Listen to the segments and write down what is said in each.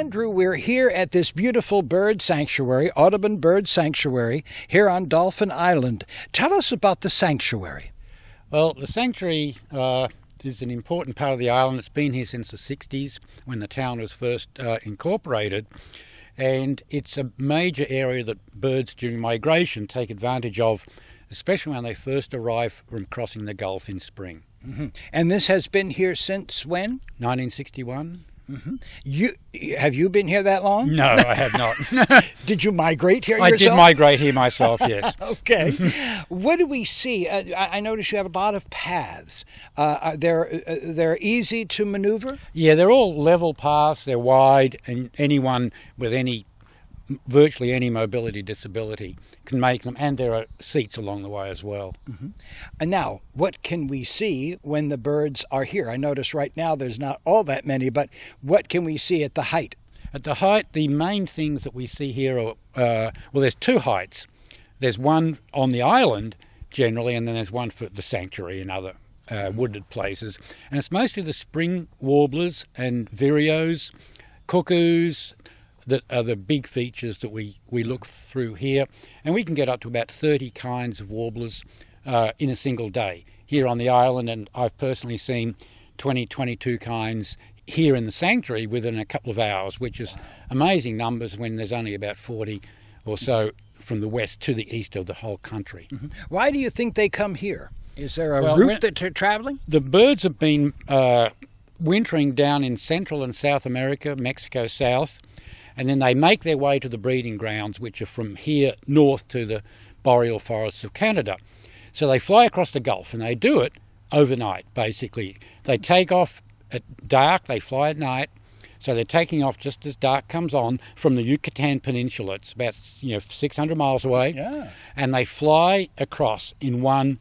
Andrew, we're here at this beautiful bird sanctuary, Audubon Bird Sanctuary, here on Dauphin Island. Tell us about the sanctuary. Well, the sanctuary is an important part of the island. It's been here since the 60s when the town was first incorporated. And it's a major area that birds during migration take advantage of, especially when they first arrive from crossing the Gulf in spring. Mm-hmm. And this has been here since when? 1961. Mm-hmm. Have you been here that long? No, I have not. Did you migrate here yourself? I did migrate here myself, yes. Okay. What do we see? I notice you have a lot of paths. They're easy to maneuver? Yeah, they're all level paths. They're wide, and anyone with virtually any mobility disability can make them, and there are seats along the way as well. Mm-hmm. And now, what can we see when the birds are here? I notice right now there's not all that many, but what can we see at the height? At the height, the main things that we see here are, well, there's two heights. There's one on the island, generally, and then there's one for the sanctuary and other wooded places. And it's mostly the spring warblers and vireos, cuckoos, that are the big features that we look through here. And we can get up to about 30 kinds of warblers in a single day here on the island, and I've personally seen 22 kinds here in the sanctuary within a couple of hours, which is amazing numbers when there's only about 40 or so from the west to the east of the whole country. Mm-hmm. Why do you think they come here? Is there a route that they're traveling? The birds have been wintering down in Central and South America, Mexico south, and then they make their way to the breeding grounds, which are from here north to the boreal forests of Canada. So they fly across the Gulf, and they do it overnight, basically. They take off at dark, they fly at night, so they're taking off just as dark comes on from the Yucatan Peninsula. It's about 600 miles away, and they fly across in one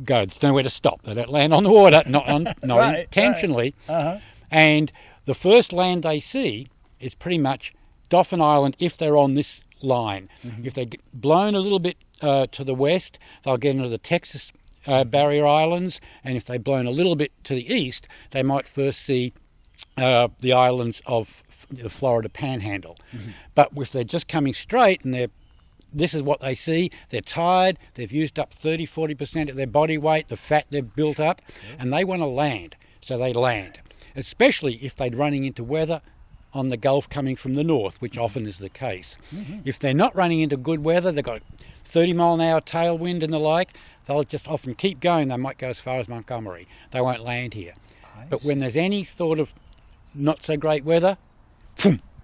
go. There's nowhere to stop. They don't land on the water, not intentionally. Right. Uh-huh. And the first land they see is pretty much Dauphin Island if they're on this line. Mm-hmm. If they get blown a little bit to the west, they'll get into the Texas Barrier Islands, and if they're blown a little bit to the east, they might first see the islands of the Florida Panhandle. Mm-hmm. But if they're just coming straight and this is what they see, they're tired, they've used up 30-40% of their body weight, the fat they've built up, and they want to land, so they land, especially if they're running into weather on the Gulf coming from the north, which often is the case. Mm-hmm. If they're not running into good weather, they've got 30-mile-an-hour tailwind and the like, they'll just often keep going. They might go as far as Montgomery. They won't land here. But when there's any sort of not so great weather,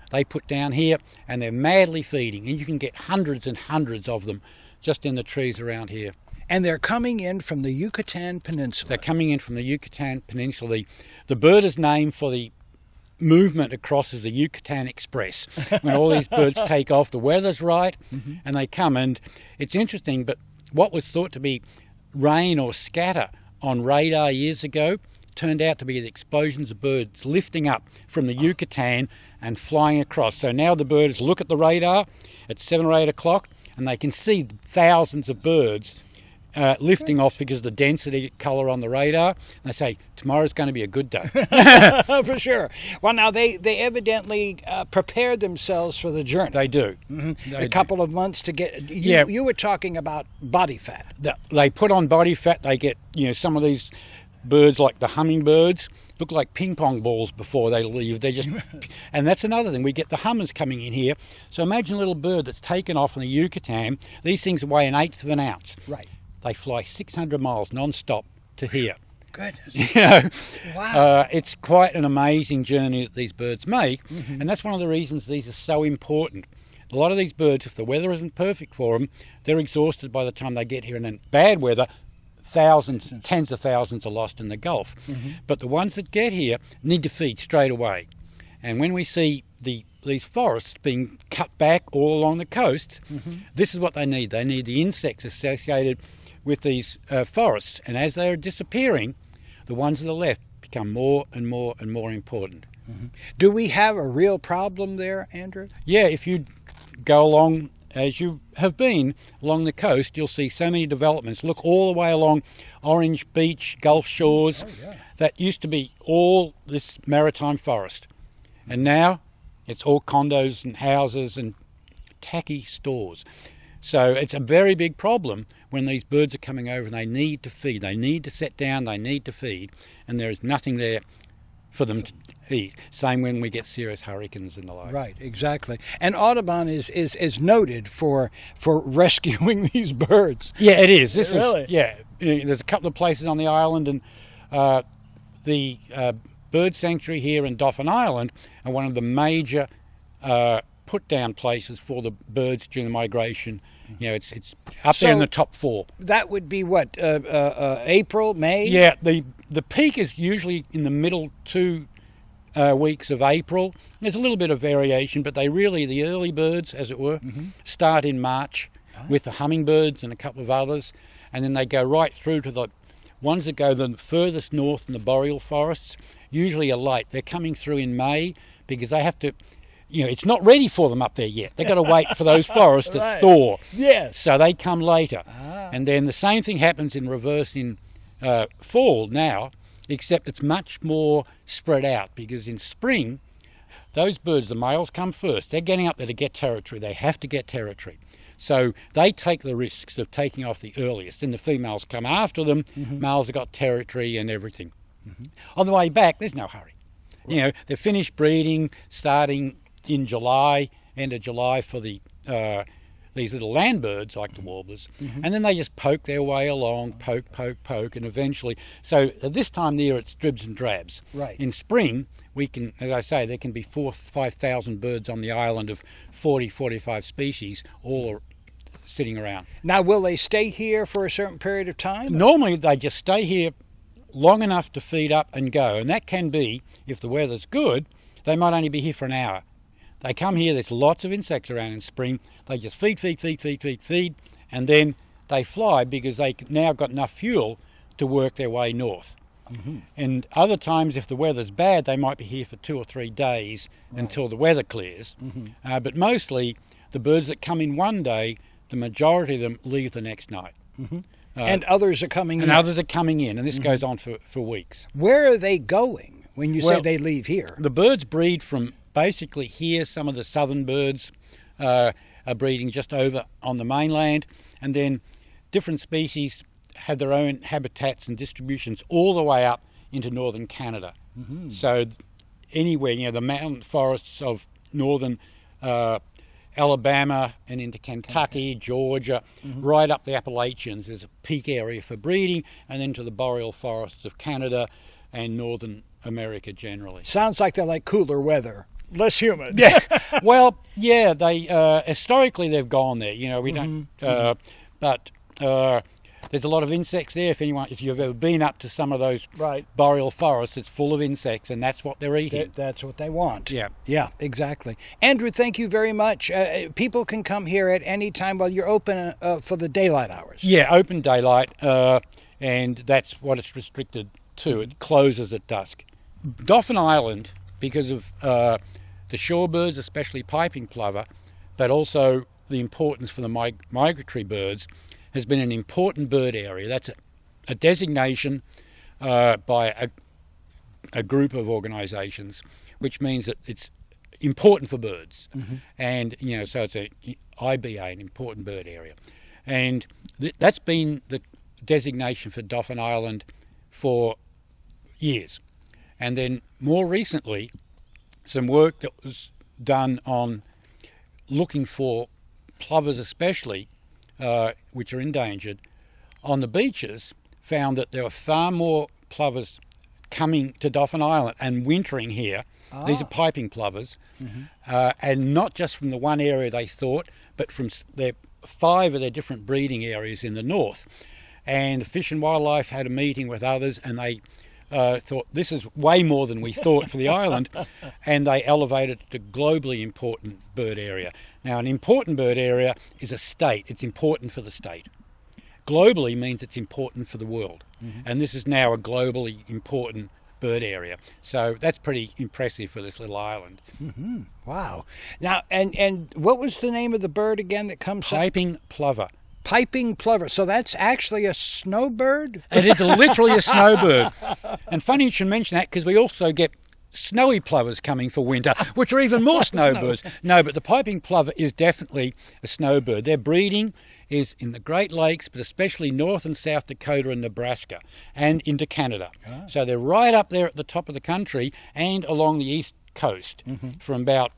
they put down here, and they're madly feeding, and you can get hundreds and hundreds of them just in the trees around here. And they're coming in from the Yucatan Peninsula. They're coming in from the Yucatan Peninsula. The bird is named for the movement across as the Yucatan Express. When all these birds take off, the weather's right, mm-hmm. and they come. And it's interesting, but what was thought to be rain or scatter on radar years ago turned out to be the explosions of birds lifting up from the Yucatan and flying across. So now the birds look at the radar at 7 or 8 o'clock, and they can see thousands of birds lifting off because of the density colour on the radar. And they say, tomorrow's going to be a good day. For sure. Well, now, they evidently prepare themselves for the journey. They do. Mm-hmm. A couple of months to get... You were talking about body fat. They put on body fat. They get, some of these birds, like the hummingbirds, look like ping pong balls before they leave. They just, and that's another thing. We get the hummers coming in here. So imagine a little bird that's taken off in the Yucatan. These things weigh 1/8 of an ounce. Right. They fly 600 miles non-stop to here. Goodness. Wow. It's quite an amazing journey that these birds make, mm-hmm. and that's one of the reasons these are so important. A lot of these birds, if the weather isn't perfect for them, they're exhausted by the time they get here, and in bad weather, tens of thousands are lost in the Gulf. Mm-hmm. But the ones that get here need to feed straight away. And when we see these forests being cut back all along the coast, mm-hmm. this is what they need. They need the insects associated with these forests. And as they are disappearing, the ones on the left become more and more and more important. Mm-hmm. Do we have a real problem there, Andrew? Yeah, if you go along, as you have been, along the coast, you'll see so many developments. Look all the way along Orange Beach, Gulf Shores. That used to be all this maritime forest. And now It's all condos and houses and tacky stores. So it's a very big problem when these birds are coming over and they need to feed. They need to set down, they need to feed, and there is nothing there for them to eat. Same when we get serious hurricanes and the like. Right, exactly. And Audubon is noted for rescuing these birds. Yeah, it is. This Really? is there's a couple of places on the island, and the bird sanctuary here in Dauphin Island are one of the major put down places for the birds during the migration. You know, it's up there in the top 4. That would be what, April, May? Yeah, the peak is usually in the middle 2 weeks of April. There's a little bit of variation, but the early birds, as it were, start in March with the hummingbirds and a couple of others, and then they go right through to the ones that go the furthest north in the boreal forests. Usually are late. They're coming through in May because they have to. You know, it's not ready for them up there yet. They've got to wait for those forests to thaw. Yes. So they come later. And then the same thing happens in reverse in fall now, except it's much more spread out, because in spring, those birds, the males come first. They're getting up there to get territory. They have to get territory. So they take the risks of taking off the earliest. Then the females come after them. Males have got territory and everything. On the way back, there's no hurry. Right. You know, they're finished breeding, starting in July, end of July for the these little land birds like the warblers, and then they just poke their way along, poke, and eventually. So at this time of the year, it's dribs and drabs. Right. In spring, we can, as I say, there can be 5,000 birds on the island of 45 species, all sitting around. Now, will they stay here for a certain period of time? Normally, they just stay here long enough to feed up and go, and that can be, if the weather's good, they might only be here for an hour. They come here, there's lots of insects around in spring, they just feed, and then they fly because they now got enough fuel to work their way north. And other times, if the weather's bad, they might be here for 2 or 3 days until the weather clears. But mostly, the birds that come in one day, the majority of them leave the next night. And others are coming in. And others are coming in, and this goes on for weeks. Where are they going when you say they leave here? The birds breed from basically here. Some of the southern birds are breeding just over on the mainland, and then different species have their own habitats and distributions all the way up into northern Canada. So anywhere, you know, the mountain forests of northern Alabama and into Kentucky, Georgia, right up the Appalachians is a peak area for breeding, and then to the boreal forests of Canada and northern America generally. Sounds like they like cooler weather, less humid. Yeah, well, yeah, they historically they've gone there. You know, we don't, but there's a lot of insects there. If you've ever been up to some of those boreal forests, it's full of insects, and that's what they're eating. That's what they want. Yeah, exactly. Andrew, thank you very much. People can come here at any time while you're open for the daylight hours. Yeah, open daylight, and that's what it's restricted to. It closes at dusk. Dauphin Island, because of the shorebirds, especially piping plover, but also the importance for the migratory birds, has been an important bird area. That's a designation by a group of organisations, which means that it's important for birds. And, you know, so it's a IBA, an important bird area. And that's been the designation for Dauphin Island for years. And then more recently, some work that was done on looking for plovers especially, which are endangered, on the beaches, found that there were far more plovers coming to Dauphin Island and wintering here. These are piping plovers, and not just from the one area they thought, but from their 5 of their different breeding areas in the north. And Fish and Wildlife had a meeting with others, and they thought this is way more than we thought for the island, and they elevated it to globally important bird area. Now, an important bird area is a state. It's important for the state. Globally means it's important for the world, and this is now a globally important bird area. So that's pretty impressive for this little island. Wow. Now, and what was the name of the bird again that comes up? Piping plover. Piping plover. So that's actually a snowbird? It is literally a snowbird. And funny you should mention that, because we also get snowy plovers coming for winter, which are even more snowbirds. No, but the piping plover is definitely a snowbird. Their breeding is in the Great Lakes, but especially North and South Dakota and Nebraska and into Canada. Oh. So they're right up there at the top of the country and along the east coast from about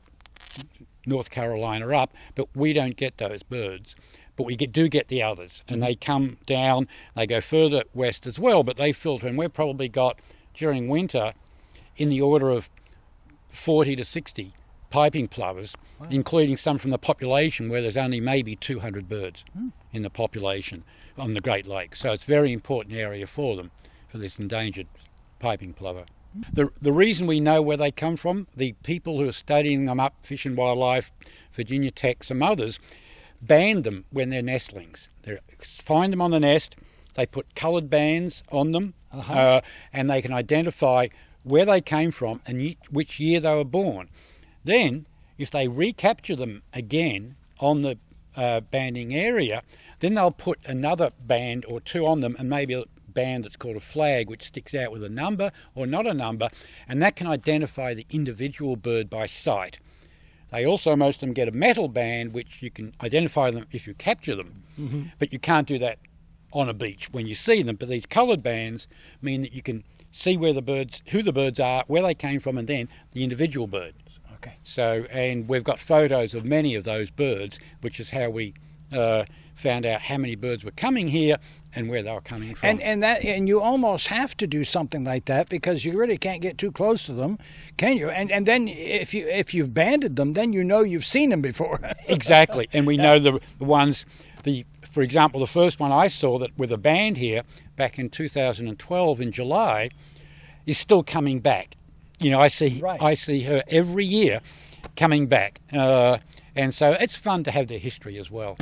North Carolina up, but we don't get those birds. But we do get the others, and they come down, they go further west as well, but they filter, and we've probably got, during winter, in the order of 40 to 60 piping plovers, including some from the population where there's only maybe 200 birds in the population on the Great Lakes. So it's a very important area for them, for this endangered piping plover. The reason we know where they come from, the people who are studying them up, Fish and Wildlife, Virginia Tech, some others, band them when they're nestlings. They find them on the nest, they put coloured bands on them, and they can identify where they came from and which year they were born. Then, if they recapture them again on the banding area, then they'll put another band or two on them, and maybe a band that's called a flag, which sticks out with a number or not a number, and that can identify the individual bird by sight. They also, most of them, get a metal band, which you can identify them if you capture them, but you can't do that on a beach when you see them. But these coloured bands mean that you can see where the birds, who the birds are, where they came from, and then the individual bird. Okay. So, and we've got photos of many of those birds, which is how we found out how many birds were coming here and where they were coming from. And you almost have to do something like that because you really can't get too close to them, can you? And then if you've banded them, then you know you've seen them before. Exactly, and we know the ones. For example, the first one I saw that with a band here back in 2012 in July is still coming back. You know, I see her every year coming back, and so it's fun to have their history as well.